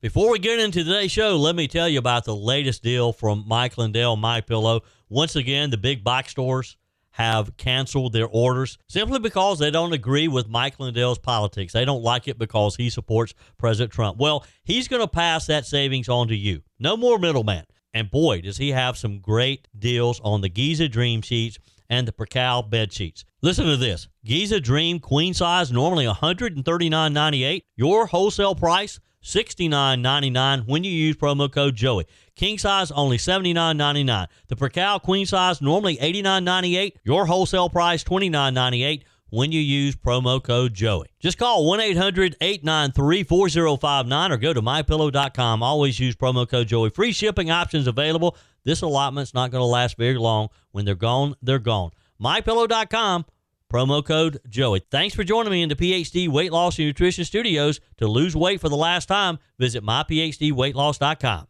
Before we get into today's show, let me tell you about the latest deal from Mike Lindell, MyPillow. Once again, the big box stores have canceled their orders simply because they don't agree with Mike Lindell's politics. They don't like it because he supports President Trump. Well, he's going to pass that savings on to you. No more middleman. And boy, does he have some great deals on the Giza Dream sheets and the Pretrial bed sheets. Listen to this. Giza Dream queen size, normally $139.98. Your wholesale price, $69.99 when you use promo code Joey. King size, only $79.99. The Pretrial queen size, normally $89.98. Your wholesale price, $29.98 when you use promo code Joey. Just call 1-800-893-4059 or go to MyPillow.com. Always use promo code Joey. Free shipping options available. This allotment's not going to last very long. When they're gone, they're gone. MyPillow.com, promo code Joey. Thanks for joining me in the PhD Weight Loss and Nutrition Studios. To lose weight for the last time, visit myphdweightloss.com.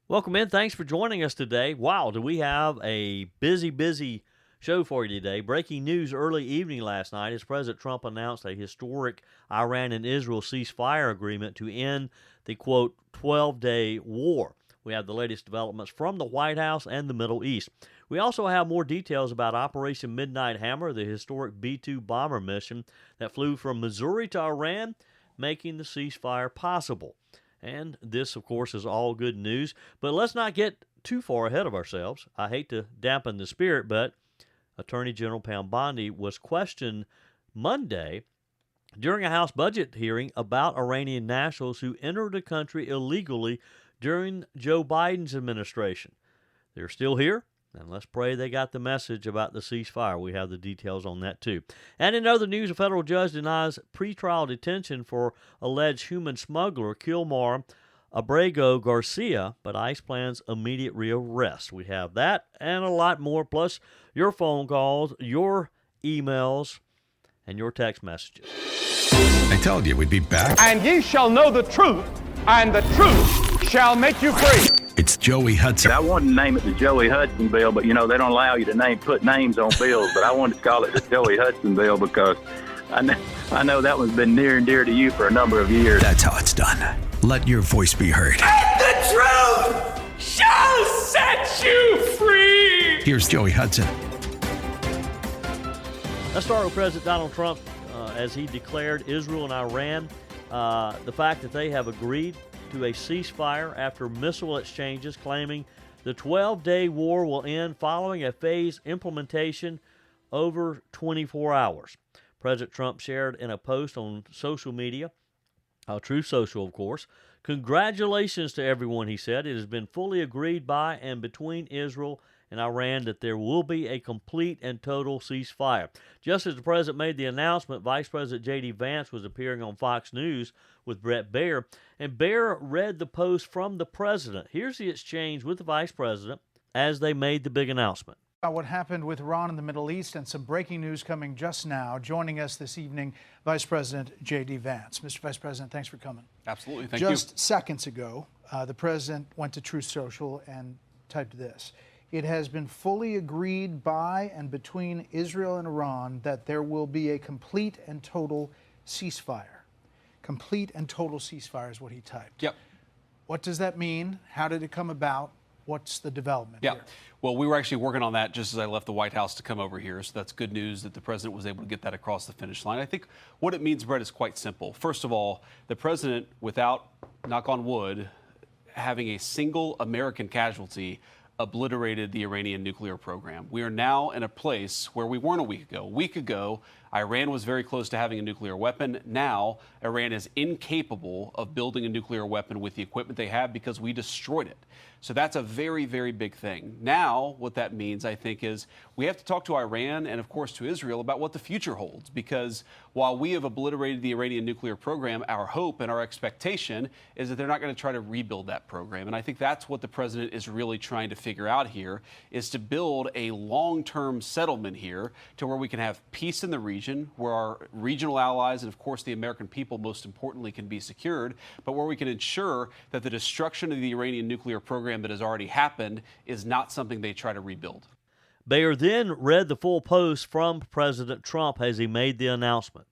Welcome in. Thanks for joining us today. Wow, do we have a busy show for you today. Breaking news early evening last night as President Trump announced a historic Iran and Israel ceasefire agreement to end the, quote, 12-day war. We have the latest developments from the White House and the Middle East. We also have more details about Operation Midnight Hammer, the historic B-2 bomber mission that flew from Missouri to Iran, making the ceasefire possible. And this, of course, is all good news. But let's not get too far ahead of ourselves. I hate to dampen the spirit, but Attorney General Pam Bondi was questioned Monday during a House budget hearing about Iranian nationals who entered the country illegally during Joe Biden's administration. They're still here, and let's pray they got the message about the ceasefire. We have the details on that, too. And in other news, a federal judge denies pretrial detention for alleged human smuggler Kilmar, Abrego, Garcia, but ICE plans immediate rearrest. We have that and a lot more, plus your phone calls, your emails, and your text messages. I told you we'd be back. And ye shall know the truth, and the truth shall make you free. It's Joey Hudson. I wanted to name it the Joey Hudson bill, but, they don't allow you to put names on bills, but I wanted to call it the Joey Hudson bill because I know that one's been near and dear to you for a number of years. That's how it's done. Let your voice be heard. And the truth shall set you free. Here's Joey Hudson. Let's start with President Donald Trump as he declared Israel and Iran, the fact that they have agreed to a ceasefire after missile exchanges, claiming the 12-day war will end following a phased implementation over 24 hours. President Trump shared in a post on social media, Truth Social, of course, "Congratulations to everyone," he said. "It has been fully agreed by and between Israel and Iran that there will be a complete and total ceasefire." Just as the president made the announcement, Vice President J.D. Vance was appearing on Fox News with Brett Baer, and Baer read the post from the president. Here's the exchange with the vice president as they made the big announcement. What happened with Iran in the Middle East and some breaking news coming just now. Joining us this evening, Vice President J.D. Vance. Mr. Vice President, thanks for coming. Absolutely. Thank you. Just seconds ago, the president went to Truth Social and typed this. "It has been fully agreed by and between Israel and Iran that there will be a complete and total ceasefire." Complete and total ceasefire is what he typed. Yep. What does that mean? How did it come about? What's the development here? Well, we were actually working on that just as I left the White House to come over here. So that's good news that the president was able to get that across the finish line. I think what it means, Brett, is quite simple. First of all, the president, without, knock on wood, having a single American casualty, obliterated the Iranian nuclear program. We are now in a place where we weren't a week ago. A week ago, Iran was very close to having a nuclear weapon. Now, Iran is incapable of building a nuclear weapon with the equipment they have because we destroyed it. So that's a very, very big thing. Now, what that means, I think, is we have to talk to Iran and, of course, to Israel about what the future holds. Because while we have obliterated the Iranian nuclear program, our hope and our expectation is that they're not going to try to rebuild that program. And I think that's what the president is really trying to figure out here, is to build a long-term settlement here to where we can have peace in the region, where our regional allies and, of course, the American people, most importantly, can be secured, but where we can ensure that the destruction of the Iranian nuclear program that has already happened is not something they try to rebuild. Baer then read the full post from President Trump as he made the announcement.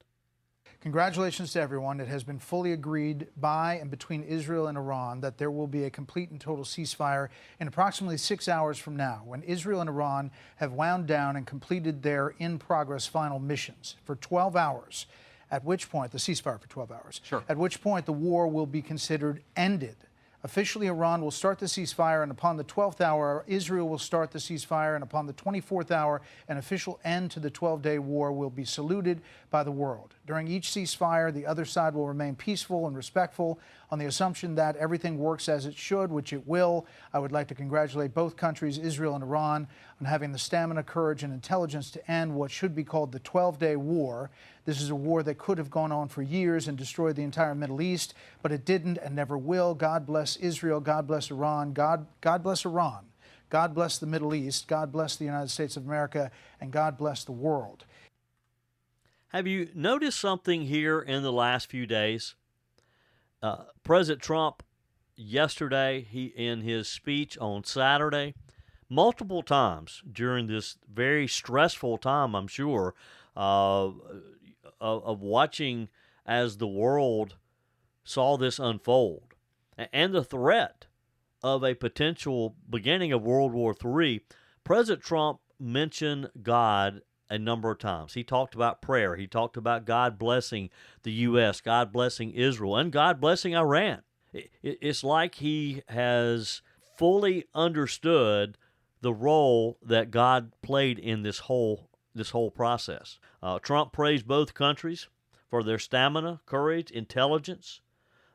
Congratulations to everyone. It has been fully agreed by and between Israel and Iran that there will be a complete and total ceasefire in approximately 6 hours from now, when Israel and Iran have wound down and completed their in-progress final missions for 12 hours, at which point, the ceasefire for 12 hours, at which point the war will be considered ended. Officially, Iran will start the ceasefire, and upon the 12th hour, Israel will start the ceasefire, and upon the 24th hour, an official end to the 12-day war will be saluted by the world. During each ceasefire, the other side will remain peaceful and respectful on the assumption that everything works as it should, which it will. I would like to congratulate both countries, Israel and Iran, on having the stamina, courage, and intelligence to end what should be called the 12-day war. This is a war that could have gone on for years and destroyed the entire Middle East, but it didn't and never will. God bless Israel. God bless Iran. God bless Iran. God bless the Middle East. God bless the United States of America. And God bless the world. Have you noticed something here in the last few days? President Trump yesterday, in his speech on Saturday, multiple times during this very stressful time, I'm sure, of watching as the world saw this unfold, and the threat of a potential beginning of World War III, President Trump mentioned God a number of times. He talked about prayer. He talked about God blessing the U.S., God blessing Israel, and God blessing Iran. It's like he has fully understood the role that God played in this whole process. Trump praised both countries for their stamina, courage, intelligence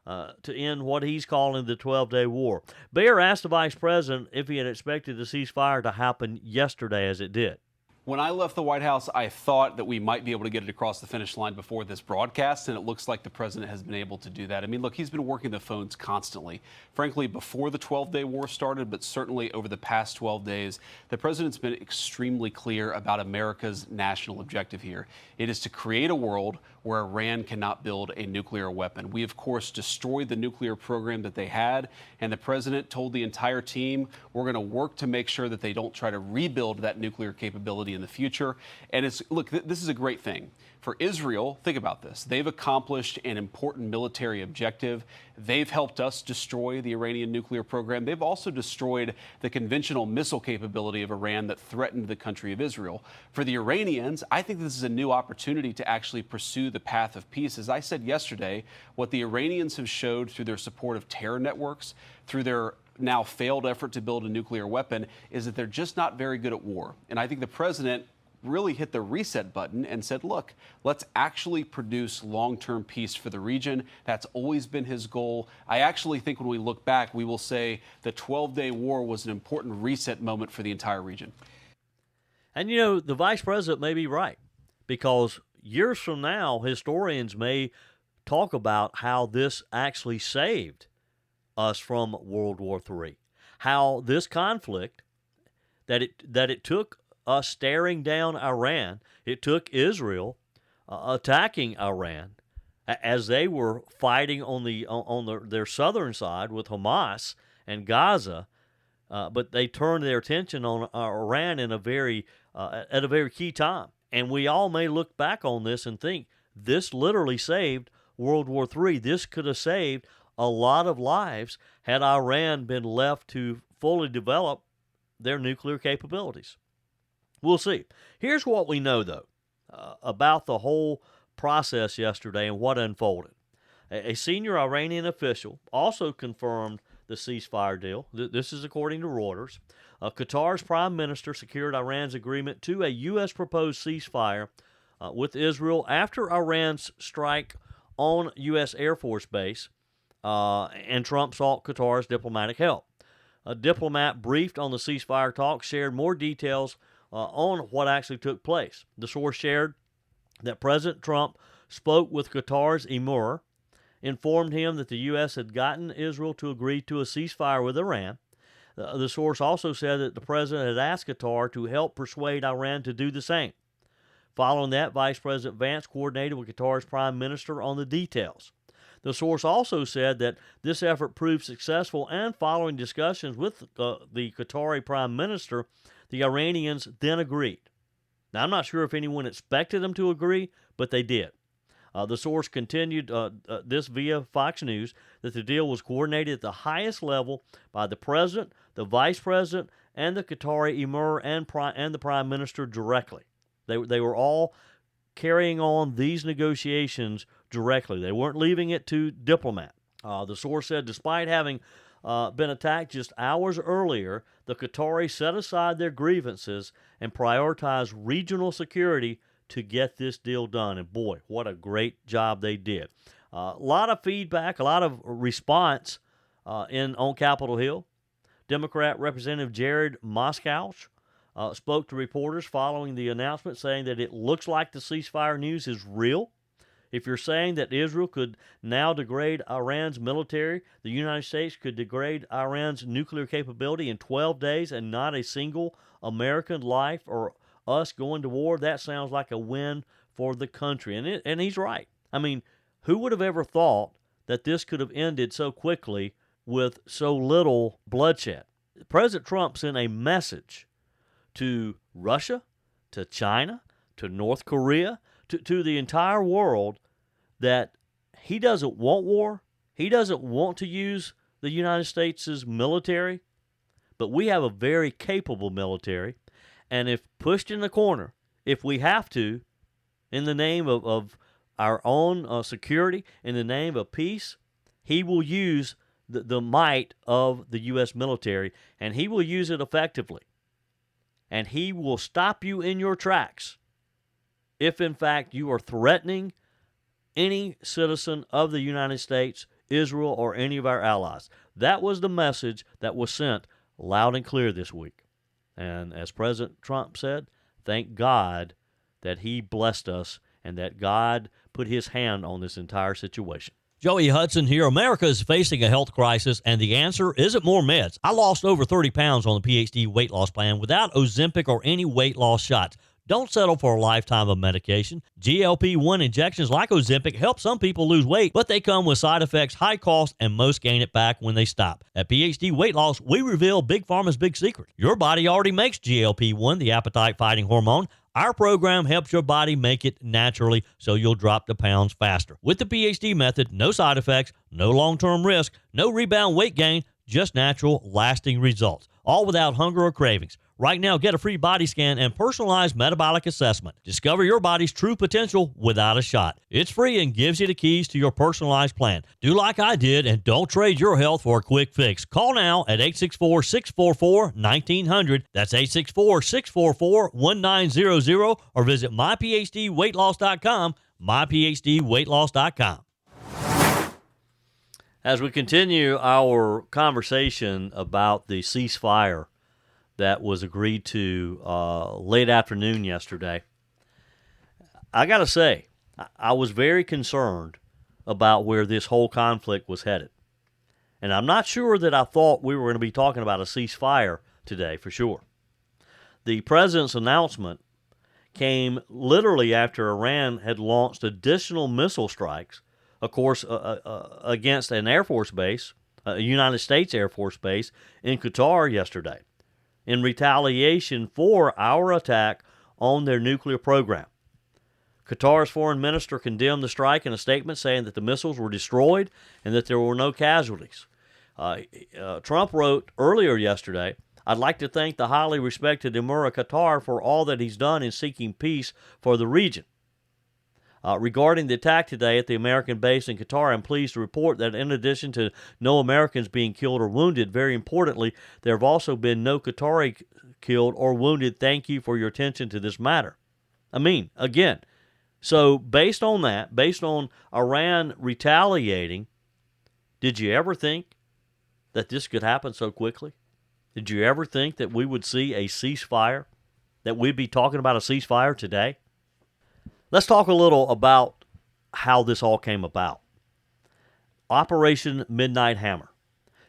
to end what he's calling the 12-day war. Bear asked the vice president if he had expected the ceasefire to happen yesterday, as it did. When I left the White House, I thought that we might be able to get it across the finish line before this broadcast, and it looks like the president has been able to do that. I mean, look, he's been working the phones constantly. Frankly, before the 12-day war started, but certainly over the past 12 days, the president's been extremely clear about America's national objective here. It is to create a world where Iran cannot build a nuclear weapon. We, of course, destroyed the nuclear program that they had, and the president told the entire team, we're going to work to make sure that they don't try to rebuild that nuclear capability in the future. And look, this is a great thing. For Israel, think about this. They've accomplished an important military objective. They've helped us destroy the Iranian nuclear program. They've also destroyed the conventional missile capability of Iran that threatened the country of Israel. For the Iranians, I think this is a new opportunity to actually pursue the path of peace. As I said yesterday, what the Iranians have showed through their support of terror networks, through their now failed effort to build a nuclear weapon, is that they're just not very good at war. And I think the president really hit the reset button and said, look, let's actually produce long-term peace for the region. That's always been his goal. I actually think when we look back, we will say the 12-day war was an important reset moment for the entire region. And, you know, the vice president may be right, because years from now, historians may talk about how this actually saved us from World War III, how this conflict, that it took us staring down Iran, it took Israel attacking Iran as they were fighting on their southern side with Hamas and Gaza, but they turned their attention on Iran at a very key time. And we all may look back on this and think this literally saved World War III. This could have saved a lot of lives had Iran been left to fully develop their nuclear capabilities. We'll see. Here's what we know, though, about the whole process yesterday and what unfolded. A senior Iranian official also confirmed the ceasefire deal. This is according to Reuters. Qatar's prime minister secured Iran's agreement to a U.S. proposed ceasefire with Israel after Iran's strike on U.S. Air Force Base, and Trump sought Qatar's diplomatic help. A diplomat briefed on the ceasefire talks shared more details on what actually took place. The source shared that President Trump spoke with Qatar's emir, informed him that the U.S. had gotten Israel to agree to a ceasefire with Iran. The source also said that the president had asked Qatar to help persuade Iran to do the same. Following that, Vice President Vance coordinated with Qatar's prime minister on the details. The source also said that this effort proved successful, and following discussions with the Qatari prime minister, the Iranians then agreed. Now, I'm not sure if anyone expected them to agree, but they did. The source continued this via Fox News that the deal was coordinated at the highest level by the president, the vice president, and the Qatari emir and the prime minister directly. They were all carrying on these negotiations directly. They weren't leaving it to diplomat. The source said despite having been attacked just hours earlier, the Qataris set aside their grievances and prioritized regional security to get this deal done. And boy, what a great job they did. A lot of feedback, a lot of response on Capitol Hill. Democrat Representative Jared Moskowitz spoke to reporters following the announcement, saying that it looks like the ceasefire news is real. If you're saying that Israel could now degrade Iran's military, the United States could degrade Iran's nuclear capability in 12 days and not a single American life or us going to war, that sounds like a win for the country. And he's right. I mean, who would have ever thought that this could have ended so quickly with so little bloodshed? President Trump sent a message to Russia, to China, to North Korea, to the entire world that he doesn't want war. He doesn't want to use the United States' military, but we have a very capable military. And if pushed in the corner, if we have to, in the name of our own security, in the name of peace, he will use the might of the U.S. military, and he will use it effectively. And he will stop you in your tracks if, in fact, you are threatening any citizen of the United States, Israel, or any of our allies. That was the message that was sent loud and clear this week. And as President Trump said, thank God that he blessed us and that God put his hand on this entire situation. Joey Hudson here. America is facing a health crisis, and the answer isn't more meds. I lost over 30 pounds on the PhD weight loss plan without Ozempic or any weight loss shots. Don't settle for a lifetime of medication. GLP-1 injections like Ozempic help some people lose weight, but they come with side effects, high cost, and most gain it back when they stop. At PhD Weight Loss, we reveal Big Pharma's big secret. Your body already makes GLP-1, the appetite-fighting hormone. Our program helps your body make it naturally so you'll drop the pounds faster. With the PhD method, no side effects, no long-term risk, no rebound weight gain, just natural, lasting results, all without hunger or cravings. Right now, get a free body scan and personalized metabolic assessment. Discover your body's true potential without a shot. It's free and gives you the keys to your personalized plan. Do like I did and don't trade your health for a quick fix. Call now at 864-644-1900. That's 864-644-1900 or visit myphdweightloss.com, myphdweightloss.com. As we continue our conversation about the ceasefire that was agreed to late afternoon yesterday, I got to say, I was very concerned about where this whole conflict was headed. And I'm not sure that I thought we were going to be talking about a ceasefire today, for sure. The president's announcement came literally after Iran had launched additional missile strikes, of course, against an Air Force base, a United States Air Force base in Qatar yesterday, in retaliation for our attack on their nuclear program. Qatar's foreign minister condemned the strike in a statement, saying that the missiles were destroyed and that there were no casualties. Trump wrote earlier yesterday, "I'd like to thank the highly respected Emir of Qatar for all that he's done in seeking peace for the region." Regarding the attack today at the American base in Qatar, I'm pleased to report that in addition to no Americans being killed or wounded, very importantly, there have also been no Qatari killed or wounded. Thank you for your attention to this matter. I mean, again, so based on that, based on Iran retaliating, did you ever think that this could happen so quickly? Did you ever think that we would see a ceasefire, that we'd be talking about a ceasefire today? Let's talk a little about how this all came about. Operation Midnight Hammer.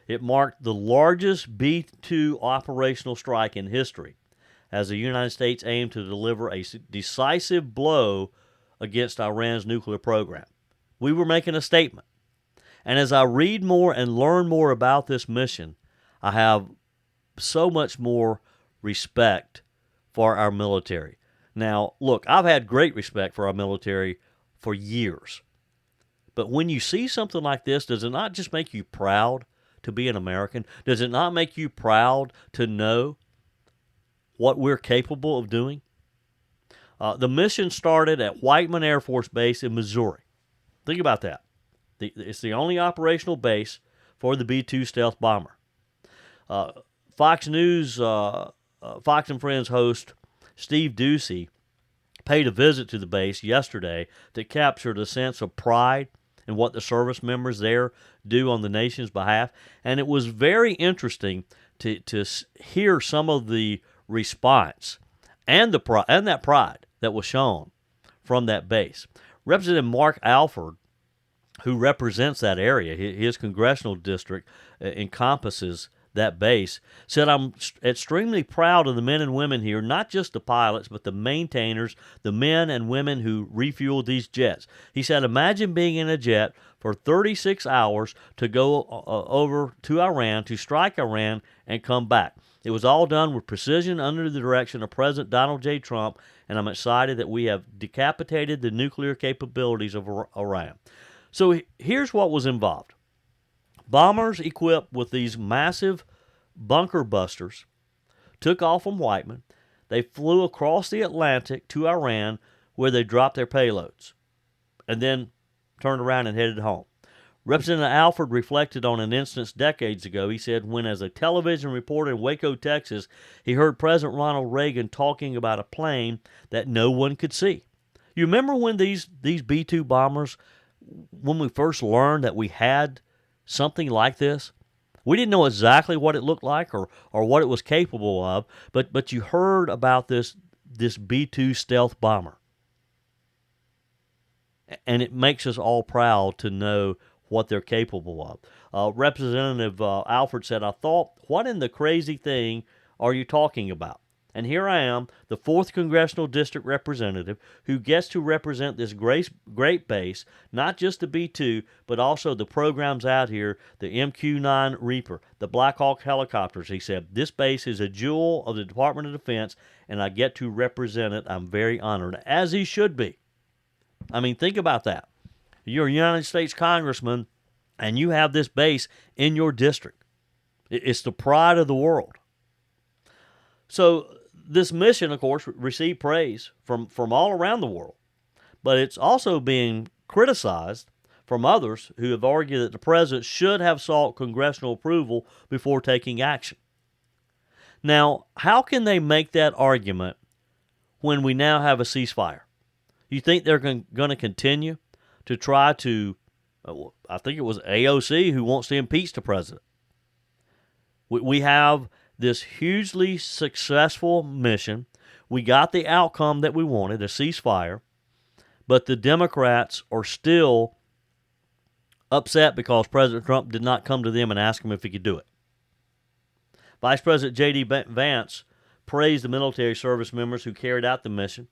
It marked the largest B-2 operational strike in history as the United States aimed to deliver a decisive blow against Iran's nuclear program. We were making a statement. And as I read more and learn more about this mission, I have so much more respect for our military. Now, look, I've had great respect for our military for years. But when you see something like this, does it not just make you proud to be an American? Does it not make you proud to know what we're capable of doing? The mission started at Whiteman Air Force Base in Missouri. Think about that. It's the only operational base for the B-2 stealth bomber. Fox News, Fox and Friends host Steve Doocy paid a visit to the base yesterday to capture the sense of pride in what the service members there do on the nation's behalf. And it was very interesting to hear some of the response and that pride that was shown from that base. Representative Mark Alford, who represents that area, his congressional district encompasses that base, said, "I'm extremely proud of the men and women here, not just the pilots, but the maintainers, the men and women who refueled these jets." He said, "Imagine being in a jet for 36 hours to go over to Iran, to strike Iran, and come back. It was all done with precision under the direction of President Donald J. Trump, and I'm excited that we have decapitated the nuclear capabilities of Iran." So here's what was involved. Bombers equipped with these massive bunker busters took off from Whiteman. They flew across the Atlantic to Iran, where they dropped their payloads, and then turned around and headed home. Representative Alford reflected on an instance decades ago. He said when, as a television reporter in Waco, Texas, he heard President Ronald Reagan talking about a plane that no one could see. You remember when these B-2 bombers, when we first learned that we had something like this? We didn't know exactly what it looked like or what it was capable of, but you heard about this B-2 stealth bomber. And it makes us all proud to know what they're capable of. Representative Alford said, "I thought, what in the crazy thing are you talking about? And here I am, the 4th Congressional District representative, who gets to represent this great base, not just the B-2, but also the programs out here, the MQ-9 Reaper, the Black Hawk helicopters." He said, "This base is a jewel of the Department of Defense, and I get to represent it. I'm very honored," as he should be. I mean, think about that. You're a United States congressman, and you have this base in your district. It's the pride of the world. So this mission, of course, received praise from all around the world, but it's also being criticized from others who have argued that the president should have sought congressional approval before taking action. Now, how can they make that argument when we now have a ceasefire? You think they're going to continue to try to, I think it was AOC who wants to impeach the president. We have this hugely successful mission. We got the outcome that we wanted, a ceasefire, but the Democrats are still upset because President Trump did not come to them and ask him if he could do it. Vice President J.D. Vance praised the military service members who carried out the mission.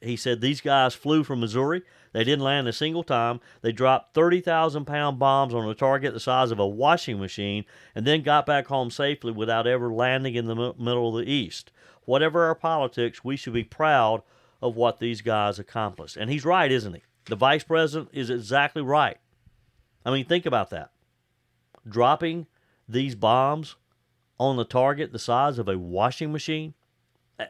He said these guys flew from Missouri. They didn't land a single time. They dropped 30,000-pound bombs on a target the size of a washing machine and then got back home safely without ever landing in the middle of the East. Whatever our politics, we should be proud of what these guys accomplished. And he's right, isn't he? The vice president is exactly right. I mean, think about that. Dropping these bombs on the target the size of a washing machine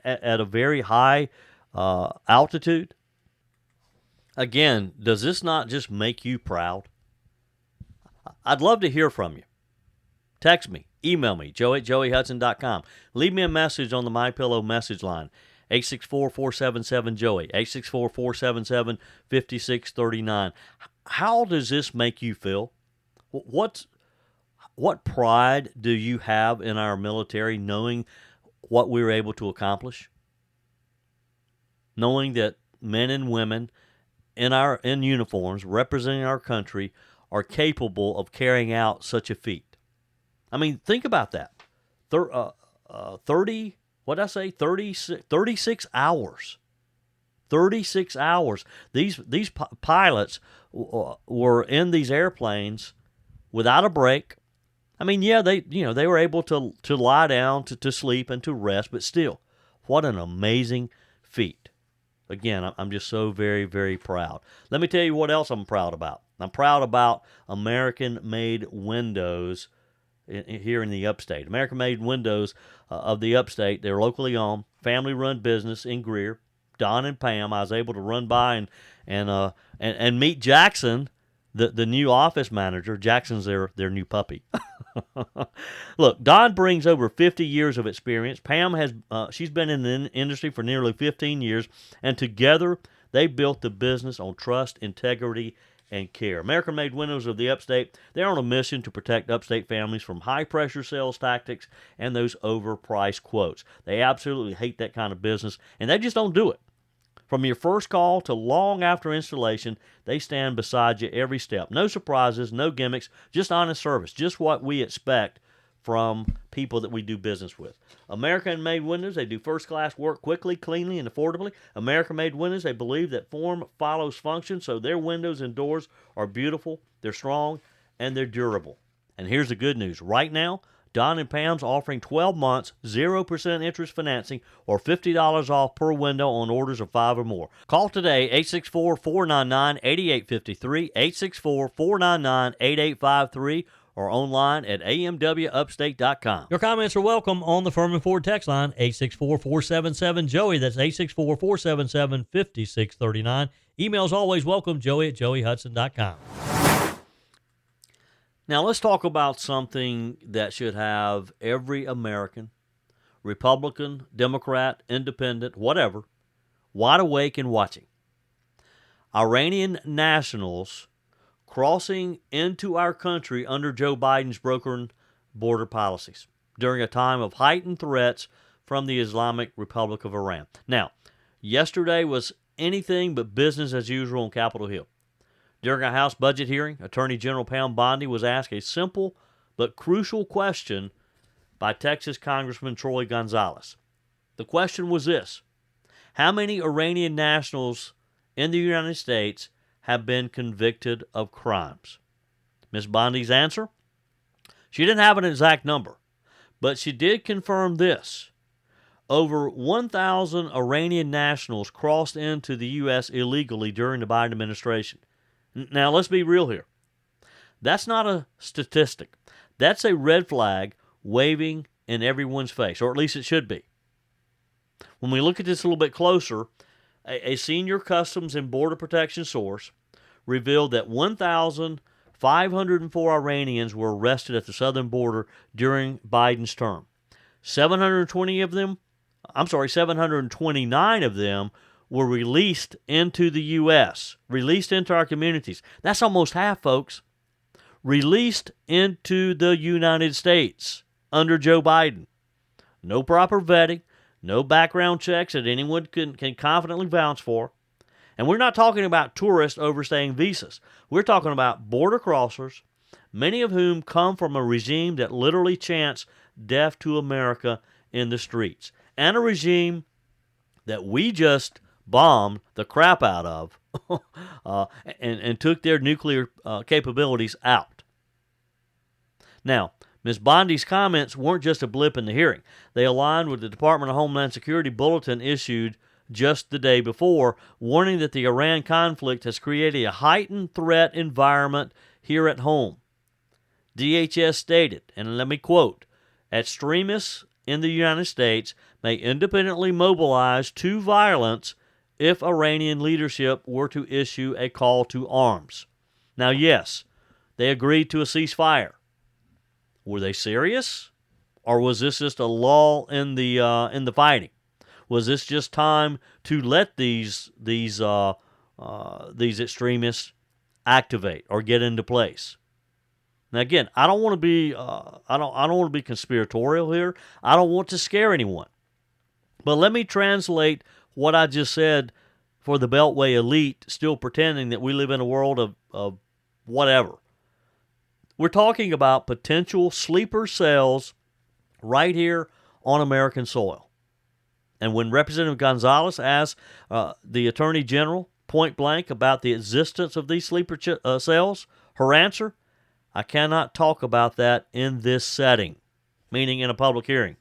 at a very high altitude. Again, does this not just make you proud? I'd love to hear from you. Text me, email me, joe@joeyhudson.com. Leave me a message on the MyPillow message line, 864-477-JOEY, 864-477-5639. How does this make you feel? What pride do you have in our military, knowing what we were able to accomplish? Knowing that men and women in uniforms representing our country are capable of carrying out such a feat. I mean, think about that. 36 hours. 36 hours. These pilots were in these airplanes without a break. I mean, yeah, they were able to lie down, to sleep, and to rest, but still, what an amazing feat. Again, I'm just so very, very proud. Let me tell you what else I'm proud about. I'm proud about American-made windows here in the upstate. American-made windows of the upstate. They're locally owned, family-run business in Greer. Don and Pam, I was able to run by and meet Jackson, the new office manager. Jackson's their new puppy. Look, Don brings over 50 years of experience. Pam has she's been in the industry for nearly 15 years, and together they built the business on trust, integrity, and care. American-made windows of the upstate, they're on a mission to protect upstate families from high-pressure sales tactics and those overpriced quotes. They absolutely hate that kind of business, and they just don't do it. From your first call to long after installation, they stand beside you every step. No surprises, no gimmicks, just honest service, just what we expect from people that we do business with. American-made windows, they do first-class work quickly, cleanly, and affordably. American-made windows, they believe that form follows function, so their windows and doors are beautiful, they're strong, and they're durable. And here's the good news. Right now, Don and Pam's offering 12 months, 0% interest financing, or $50 off per window on orders of 5 or more. Call today, 864-499-8853, 864-499-8853, or online at amwupstate.com. Your comments are welcome on the Firmin Ford text line, 864-477-JOEY. That's 864-477-5639. Emails always welcome, joey@joeyhudson.com. Now, let's talk about something that should have every American, Republican, Democrat, Independent, whatever, wide awake and watching. Iranian nationals crossing into our country under Joe Biden's broken border policies during a time of heightened threats from the Islamic Republic of Iran. Now, yesterday was anything but business as usual on Capitol Hill. During a House budget hearing, Attorney General Pam Bondi was asked a simple but crucial question by Texas Congressman Troy Gonzalez. The question was this: how many Iranian nationals in the United States have been convicted of crimes? Ms. Bondi's answer? She didn't have an exact number, but she did confirm this. Over 1,000 Iranian nationals crossed into the U.S. illegally during the Biden administration. Now, let's be real here. That's not a statistic. That's a red flag waving in everyone's face, or at least it should be. When we look at this a little bit closer, a senior Customs and Border Protection source revealed that 1,504 Iranians were arrested at the southern border during Biden's term. 729 of them were released into the U.S., released into our communities. That's almost half, folks. Released into the United States under Joe Biden. No proper vetting, no background checks that anyone can confidently vouch for. And we're not talking about tourists overstaying visas. We're talking about border crossers, many of whom come from a regime that literally chants death to America in the streets, and a regime that we just bombed the crap out of and took their nuclear capabilities out. Now, Ms. Bondi's comments weren't just a blip in the hearing. They aligned with the Department of Homeland Security bulletin issued just the day before, warning that the Iran conflict has created a heightened threat environment here at home. DHS stated, and let me quote, "Extremists in the United States may independently mobilize to violence if Iranian leadership were to issue a call to arms." Now, yes, they agreed to a ceasefire. Were they serious, or was this just a lull in the fighting? Was this just time to let these extremists activate or get into place? Now, again, I don't want to be I don't want to be conspiratorial here. I don't want to scare anyone. But let me translate what I just said for the Beltway elite still pretending that we live in a world of whatever. We're talking about potential sleeper cells right here on American soil. And when Representative Gonzalez asked the Attorney General point blank about the existence of these sleeper cells, her answer, "I cannot talk about that in this setting," meaning in a public hearing.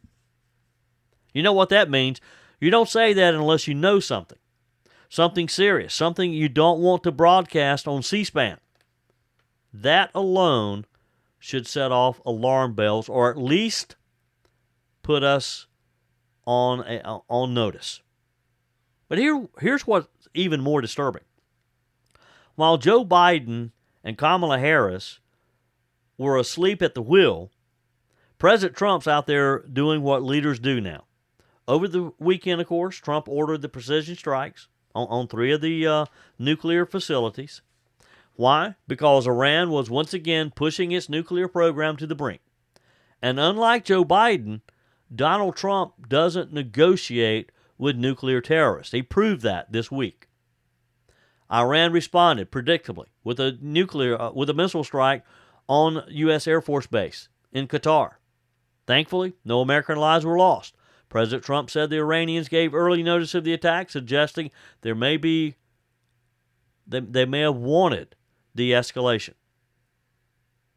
You know what that means? You don't say that unless you know something. something serious, something you don't want to broadcast on C-SPAN. That alone should set off alarm bells, or at least put us on notice. But here's what's even more disturbing. While Joe Biden and Kamala Harris were asleep at the wheel, President Trump's out there doing what leaders do now. Over the weekend, of course, Trump ordered the precision strikes on 3 of the nuclear facilities. Why? Because Iran was once again pushing its nuclear program to the brink. And unlike Joe Biden, Donald Trump doesn't negotiate with nuclear terrorists. He proved that this week. Iran responded predictably with a missile strike on U.S. Air Force Base in Qatar. Thankfully, no American lives were lost. President Trump said the Iranians gave early notice of the attack, suggesting they may have wanted de-escalation.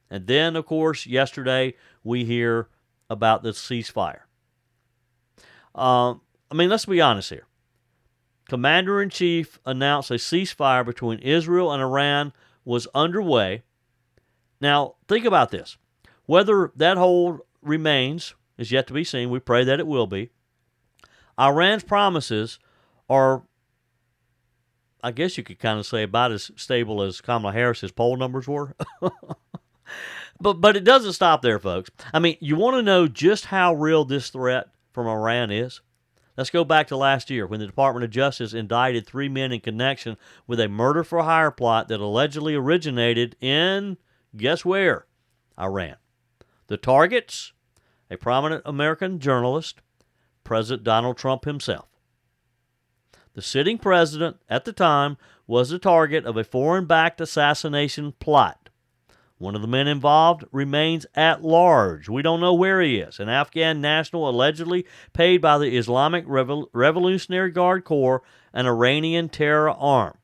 And then, of course, yesterday we hear about the ceasefire. Let's be honest here. Commander-in-Chief announced a ceasefire between Israel and Iran was underway. Now, think about this. Whether that hold remains is yet to be seen. We pray that it will be. Iran's promises are, I guess you could kind of say, about as stable as Kamala Harris's poll numbers were. But it doesn't stop there, folks. You want to know just how real this threat from Iran is? Let's go back to last year when the Department of Justice indicted 3 men in connection with a murder-for-hire plot that allegedly originated in, guess where? Iran. The targets? A prominent American journalist, President Donald Trump himself. The sitting president at the time was the target of a foreign-backed assassination plot. One of the men involved remains at large. We don't know where he is. An Afghan national allegedly paid by the Islamic Revolutionary Guard Corps, an Iranian terror arm.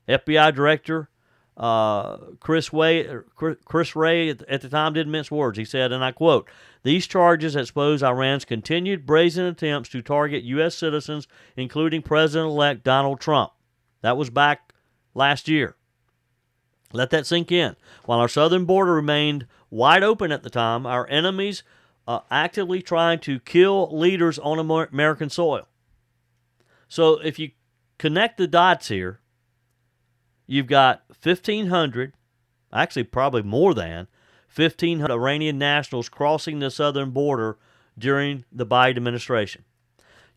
FBI Director Chris Wray at the time didn't mince words. He said, and I quote, "These charges expose Iran's continued brazen attempts to target U.S. citizens, including President-elect Donald Trump." That was back last year. Let that sink in. While our southern border remained wide open at the time, our enemies actively trying to kill leaders on American soil. So if you connect the dots here, you've got 1,500, actually probably more than, 1,500 Iranian nationals crossing the southern border during the Biden administration.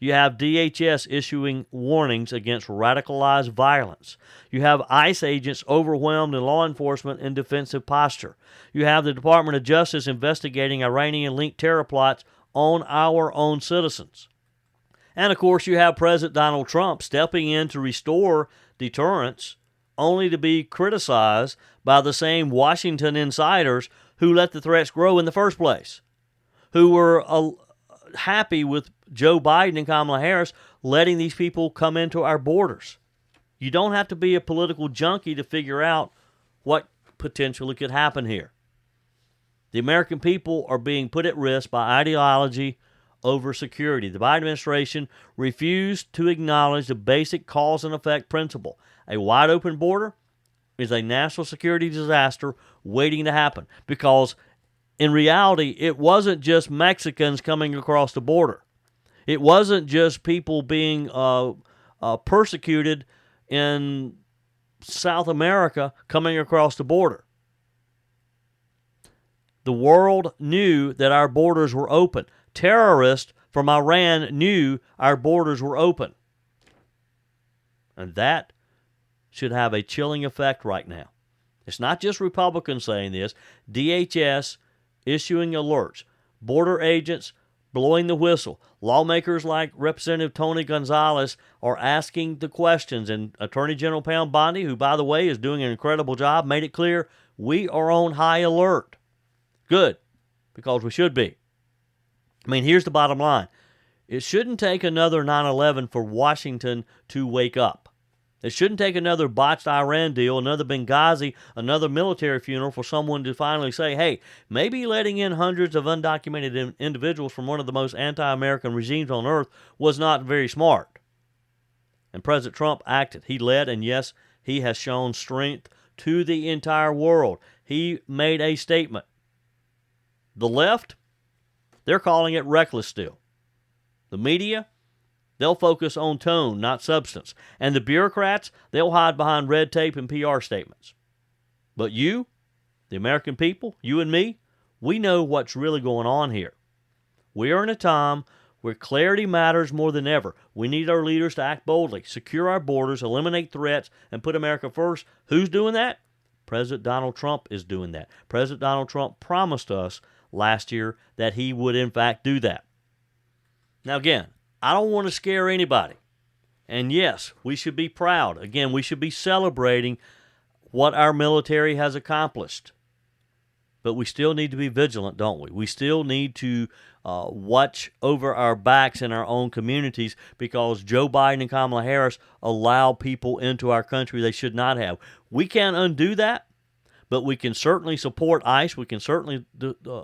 You have DHS issuing warnings against radicalized violence. You have ICE agents overwhelmed in law enforcement in defensive posture. You have the Department of Justice investigating Iranian-linked terror plots on our own citizens. And, of course, you have President Donald Trump stepping in to restore deterrence, only to be criticized by the same Washington insiders who let the threats grow in the first place, who were happy with Joe Biden and Kamala Harris letting these people come into our borders. You don't have to be a political junkie to figure out what potentially could happen here. The American people are being put at risk by ideology over security. The Biden administration refused to acknowledge the basic cause and effect principle. A wide open border is a national security disaster waiting to happen, because in reality, it wasn't just Mexicans coming across the border. It wasn't just people being persecuted in South America coming across the border. The world knew that our borders were open. Terrorists from Iran knew our borders were open. And that should have a chilling effect right now. It's not just Republicans saying this. DHS issuing alerts. Border agents blowing the whistle. Lawmakers like Representative Tony Gonzalez are asking the questions. And Attorney General Pam Bondi, who, by the way, is doing an incredible job, made it clear we are on high alert. Good, because we should be. Here's the bottom line. It shouldn't take another 9/11 for Washington to wake up. It shouldn't take another botched Iran deal, another Benghazi, another military funeral for someone to finally say, hey, maybe letting in hundreds of undocumented individuals from one of the most anti-American regimes on earth was not very smart. And President Trump acted. He led, and yes, he has shown strength to the entire world. He made a statement. The left, they're calling it reckless still. The media, they'll focus on tone, not substance. And the bureaucrats, they'll hide behind red tape and PR statements. But you, the American people, you and me, we know what's really going on here. We are in a time where clarity matters more than ever. We need our leaders to act boldly, secure our borders, eliminate threats, and put America first. Who's doing that? President Donald Trump is doing that. President Donald Trump promised us last year that he would, in fact, do that. Now, again, I don't want to scare anybody. And yes, we should be proud. Again, we should be celebrating what our military has accomplished. But we still need to be vigilant, don't we? We still need to watch over our backs in our own communities, because Joe Biden and Kamala Harris allow people into our country they should not have. We can't undo that, but we can certainly support ICE. We can certainly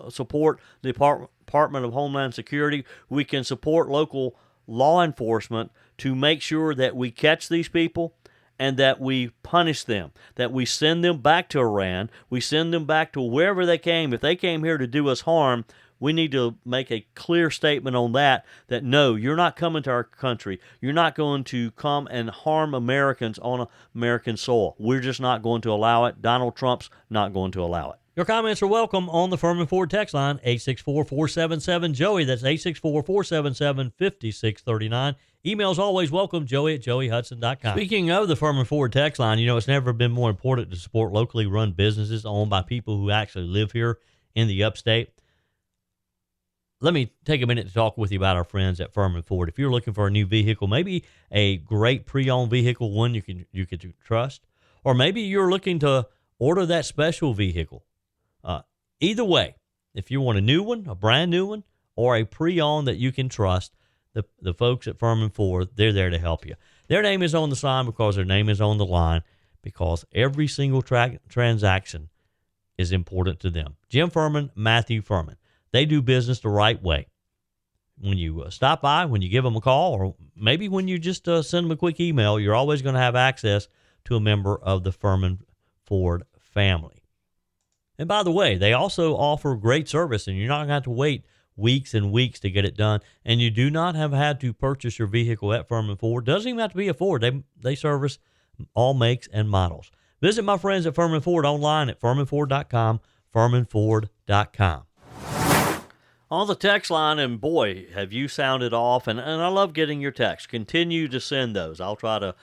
support the Department of Homeland Security. We can support local law enforcement to make sure that we catch these people and that we punish them, that we send them back to Iran, we send them back to wherever they came. If they came here to do us harm, we need to make a clear statement on that no, you're not coming to our country. You're not going to come and harm Americans on American soil. We're just not going to allow it. Donald Trump's not going to allow it. Your comments are welcome on the Firmin Ford text line, 864-477-JOEY. That's 864-477-5639. Emails always welcome, joey@joeyhudson.com. Speaking of the Firmin Ford text line, it's never been more important to support locally run businesses owned by people who actually live here in the upstate. Let me take a minute to talk with you about our friends at Firmin Ford. If you're looking for a new vehicle, maybe a great pre-owned vehicle, one you can trust, or maybe you're looking to order that special vehicle. Either way, if you want a new one, a brand new one, or a pre-owned that you can trust, the folks at Firmin Ford, they're there to help you. Their name is on the sign because their name is on the line, because every single transaction is important to them. Jim Firmin, Matthew Firmin. They do business the right way. When you stop by, when you give them a call, or maybe when you just send them a quick email, you're always going to have access to a member of the Firmin Ford family. And by the way, they also offer great service, and you're not going to have to wait weeks and weeks to get it done. And you do not have had to purchase your vehicle at Firmin Ford. Doesn't even have to be a Ford. They service all makes and models. Visit my friends at Firmin Ford online at firminford.com, firminford.com. On the text line, and boy, have you sounded off, and I love getting your texts. Continue to send those. I'll try to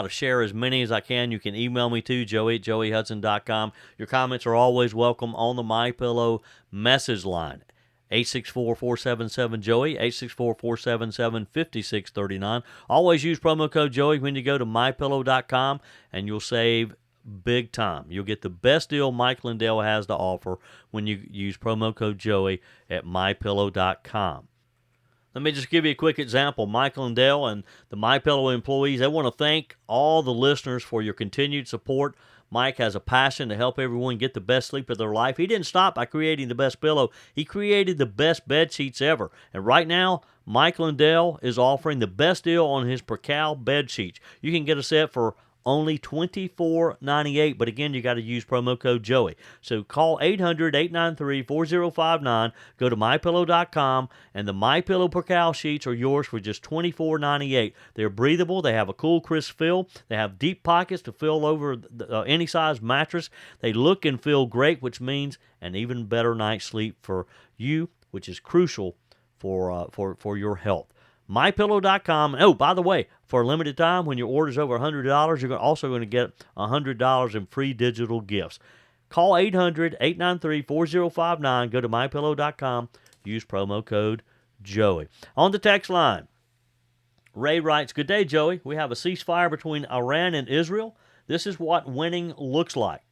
share as many as I can. You can email me too, joey@joeyhudson.com. Your comments are always welcome on the MyPillow message line, 864-477-JOEY, 864-477-5639. Always use promo code Joey when you go to mypillow.com, and you'll save big time. You'll get the best deal Mike Lindell has to offer when you use promo code Joey at mypillow.com. Let me just give you a quick example. Mike Lindell and the MyPillow employees, they want to thank all the listeners for your continued support. Mike has a passion to help everyone get the best sleep of their life. He didn't stop by creating the best pillow. He created the best bed sheets ever. And right now, Mike Lindell is offering the best deal on his Percal bed sheets. You can get a set for only $24.98, but again, you got to use promo code Joey. So call 800-893-4059, go to mypillow.com, and the MyPillow Percal sheets are yours for just $24.98. They're breathable, they have a cool, crisp feel, they have deep pockets to fill over any size mattress. They look and feel great, which means an even better night's sleep for you, which is crucial for your health. MyPillow.com. Oh, by the way, for a limited time, when your order's over $100, you're also going to get $100 in free digital gifts. Call 800-893-4059. Go to MyPillow.com. Use promo code Joey. On the text line, Ray writes, "Good day, Joey. We have a ceasefire between Iran and Israel. This is what winning looks like.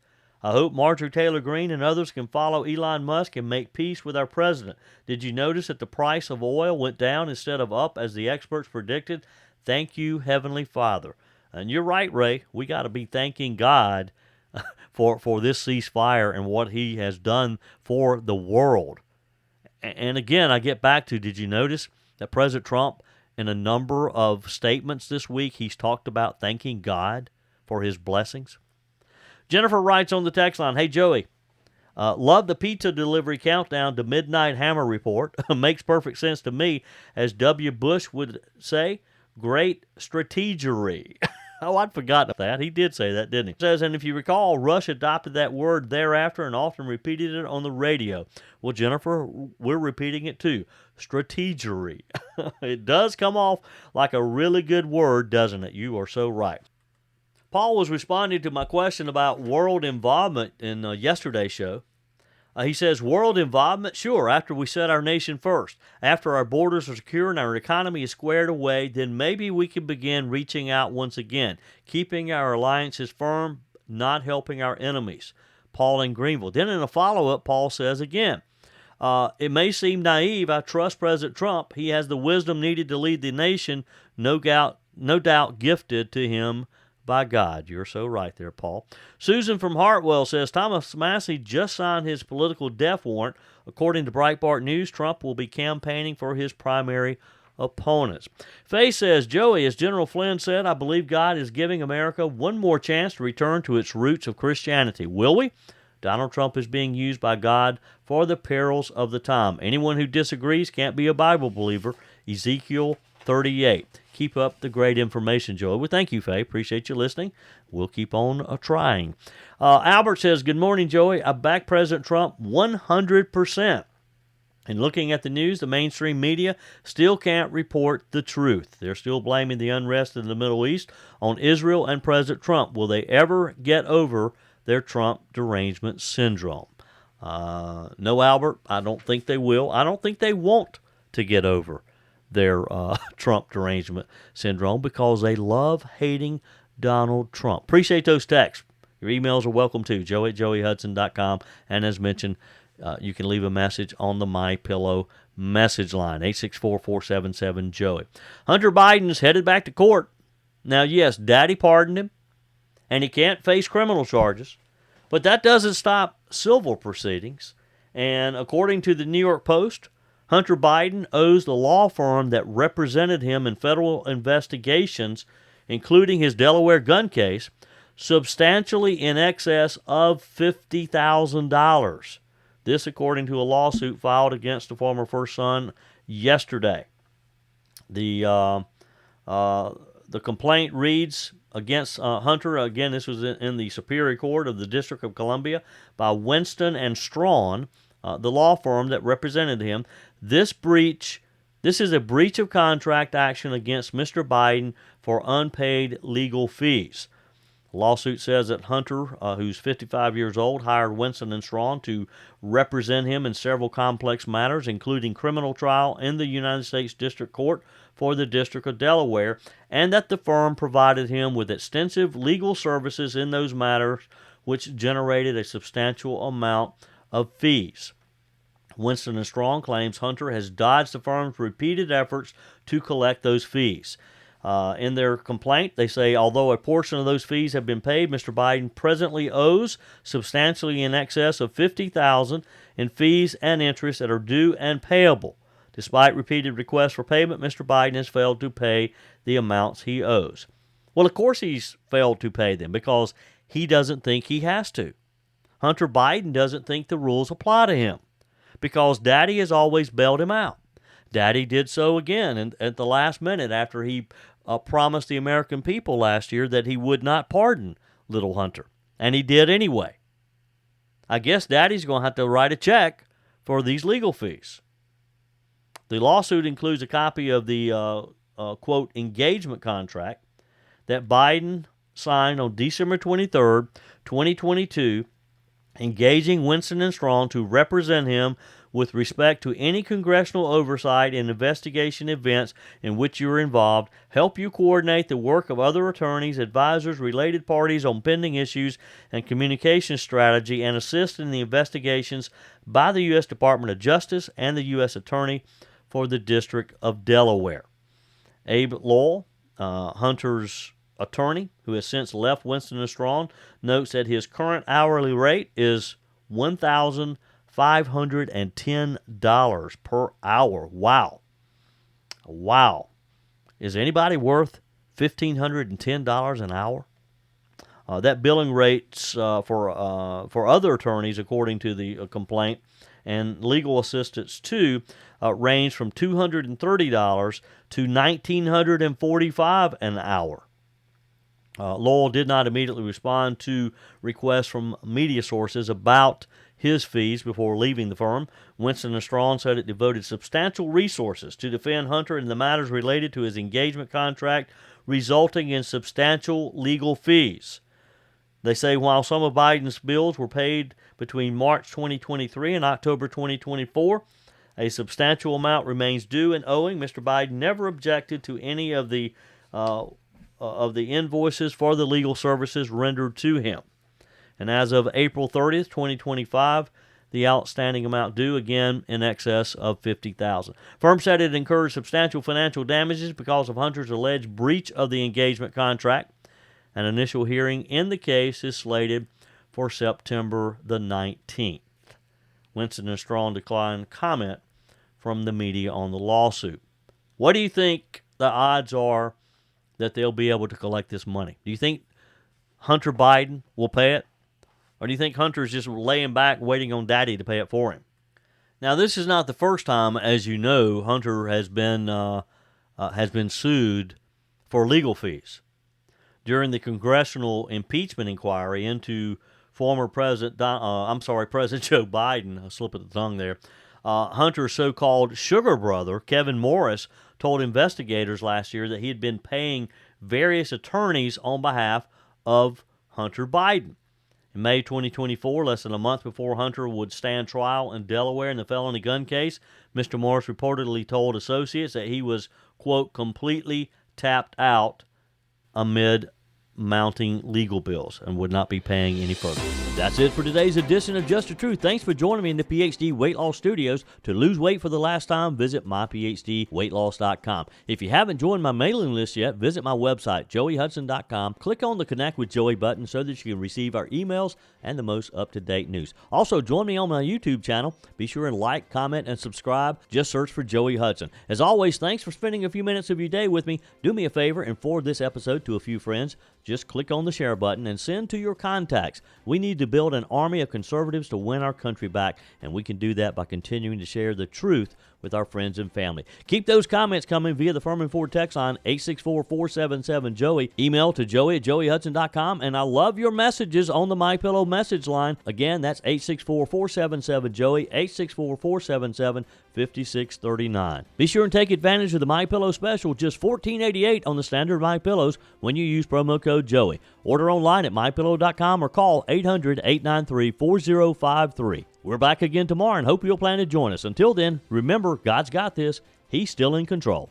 I hope Marjorie Taylor Greene and others can follow Elon Musk and make peace with our president. Did you notice that the price of oil went down instead of up as the experts predicted? Thank you, Heavenly Father." And you're right, Ray. We got to be thanking God for this ceasefire and what he has done for the world. And again, I get back to, did you notice that President Trump in a number of statements this week, he's talked about thanking God for his blessings. Jennifer writes on the text line, "Hey, Joey, love the pizza delivery countdown to Midnight Hammer report. Makes perfect sense to me. As W. Bush would say, great strategery." Oh, I'd forgotten that. He did say that, didn't he? It says, and if you recall, Rush adopted that word thereafter and often repeated it on the radio. Well, Jennifer, we're repeating it too. Strategery. It does come off like a really good word, doesn't it? You are so right. Paul was responding to my question about world involvement in yesterday's show. He says, world involvement? Sure, after we set our nation first. After our borders are secure and our economy is squared away, then maybe we can begin reaching out once again, keeping our alliances firm, not helping our enemies. Paul in Greenville. Then in a follow-up, Paul says again, it may seem naive. I trust President Trump. He has the wisdom needed to lead the nation, no doubt gifted to him by God. You're so right there, Paul. Susan from Hartwell says, Thomas Massey just signed his political death warrant. According to Breitbart News, Trump will be campaigning for his primary opponents. Faye says, Joey, as General Flynn said, I believe God is giving America one more chance to return to its roots of Christianity. Will we? Donald Trump is being used by God for the perils of the time. Anyone who disagrees can't be a Bible believer. Ezekiel 38. Keep up the great information, Joey. Well, thank you, Faye. Appreciate you listening. We'll keep on trying. Albert says, good morning, Joey. I back President Trump 100%. And looking at the news, the mainstream media still can't report the truth. They're still blaming the unrest in the Middle East on Israel and President Trump. Will they ever get over their Trump derangement syndrome? No, Albert, I don't think they will. I don't think they want to get over their Trump derangement syndrome because they love hating Donald Trump. Appreciate those texts. Your emails are welcome too, joey@joeyhudson.com. And as mentioned, you can leave a message on the MyPillow message line, 864-477-JOEY. Hunter Biden's headed back to court. Now, yes, Daddy pardoned him, and he can't face criminal charges, but that doesn't stop civil proceedings. And according to the New York Post, Hunter Biden owes the law firm that represented him in federal investigations, including his Delaware gun case, substantially in excess of $50,000. This according to a lawsuit filed against the former first son yesterday. The complaint reads against Hunter, again, this was in the Superior Court of the District of Columbia, by Winston and Strawn, the law firm that represented him. This is a breach of contract action against Mr. Biden for unpaid legal fees. The lawsuit says that Hunter, who's 55 years old, hired Winston and Strawn to represent him in several complex matters, including criminal trial in the United States District Court for the District of Delaware, and that the firm provided him with extensive legal services in those matters, which generated a substantial amount of fees. Winston and Strawn claims Hunter has dodged the firm's repeated efforts to collect those fees. In their complaint, they say, although a portion of those fees have been paid, Mr. Biden presently owes substantially in excess of $50,000 in fees and interest that are due and payable. Despite repeated requests for payment, Mr. Biden has failed to pay the amounts he owes. Well, of course he's failed to pay them because he doesn't think he has to. Hunter Biden doesn't think the rules apply to him because Daddy has always bailed him out. Daddy did so again at the last minute after he promised the American people last year that he would not pardon little Hunter. And he did anyway. I guess Daddy's going to have to write a check for these legal fees. The lawsuit includes a copy of the, quote, engagement contract that Biden signed on December 23rd, 2022, engaging Winston and Strawn to represent him with respect to any congressional oversight and investigation events in which you are involved, help you coordinate the work of other attorneys, advisors, related parties on pending issues and communication strategy, and assist in the investigations by the U.S. Department of Justice and the U.S. Attorney for the District of Delaware. Abe Lowell, Hunter's attorney, who has since left Winston & Strawn, notes that his current hourly rate is $1,510 per hour. Wow. Is anybody worth $1,510 an hour? That billing rates for other attorneys, according to the complaint, and legal assistants too, range from $230 to $1,945 an hour. Lowell did not immediately respond to requests from media sources about his fees before leaving the firm. Winston & Strawn said it devoted substantial resources to defend Hunter in the matters related to his engagement contract, resulting in substantial legal fees. They say while some of Biden's bills were paid between March 2023 and October 2024, a substantial amount remains due and owing. Mr. Biden never objected to any of the invoices for the legal services rendered to him. And as of April 30th, 2025, the outstanding amount due, again, in excess of $50,000. Firm said it incurred substantial financial damages because of Hunter's alleged breach of the engagement contract. An initial hearing in the case is slated for September the 19th. Winston & Strawn declined comment from the media on the lawsuit. What do you think the odds are that they'll be able to collect this money? Do you think Hunter Biden will pay it? Or do you think Hunter's just laying back waiting on Daddy to pay it for him? Now, this is not the first time, as you know, Hunter has been sued for legal fees. During the congressional impeachment inquiry into former President Joe Biden, a slip of the tongue there, Hunter's so-called sugar brother, Kevin Morris, told investigators last year that he had been paying various attorneys on behalf of Hunter Biden. In May 2024, less than a month before Hunter would stand trial in Delaware in the felony gun case, Mr. Morris reportedly told associates that he was, quote, completely tapped out amid mounting legal bills and would not be paying any further. That's it for today's edition of Just the Truth. Thanks for joining me in the PhD Weight Loss Studios. To lose weight for the last time, visit myphdweightloss.com. If you haven't joined my mailing list yet, visit my website, joeyhudson.com. Click on the Connect with Joey button so that you can receive our emails and the most up-to-date news. Also, join me on my YouTube channel. Be sure and like, comment, and subscribe. Just search for Joey Hudson. As always, thanks for spending a few minutes of your day with me. Do me a favor and forward this episode to a few friends. Just click on the share button and send to your contacts. We need to build an army of conservatives to win our country back, and we can do that by continuing to share the truth with our friends and family. Keep those comments coming via the Firmin Ford text line 864-477-JOEY. Email to joey@joeyhudson.com, and I love your messages on the MyPillow message line. Again, that's 864-477-JOEY, 864-477-5639. Be sure and take advantage of the MyPillow special, just $14.88 on the standard MyPillows when you use promo code Joey. Order online at mypillow.com or call 800-893-4053. We're back again tomorrow and hope you'll plan to join us. Until then, remember, God's got this. He's still in control.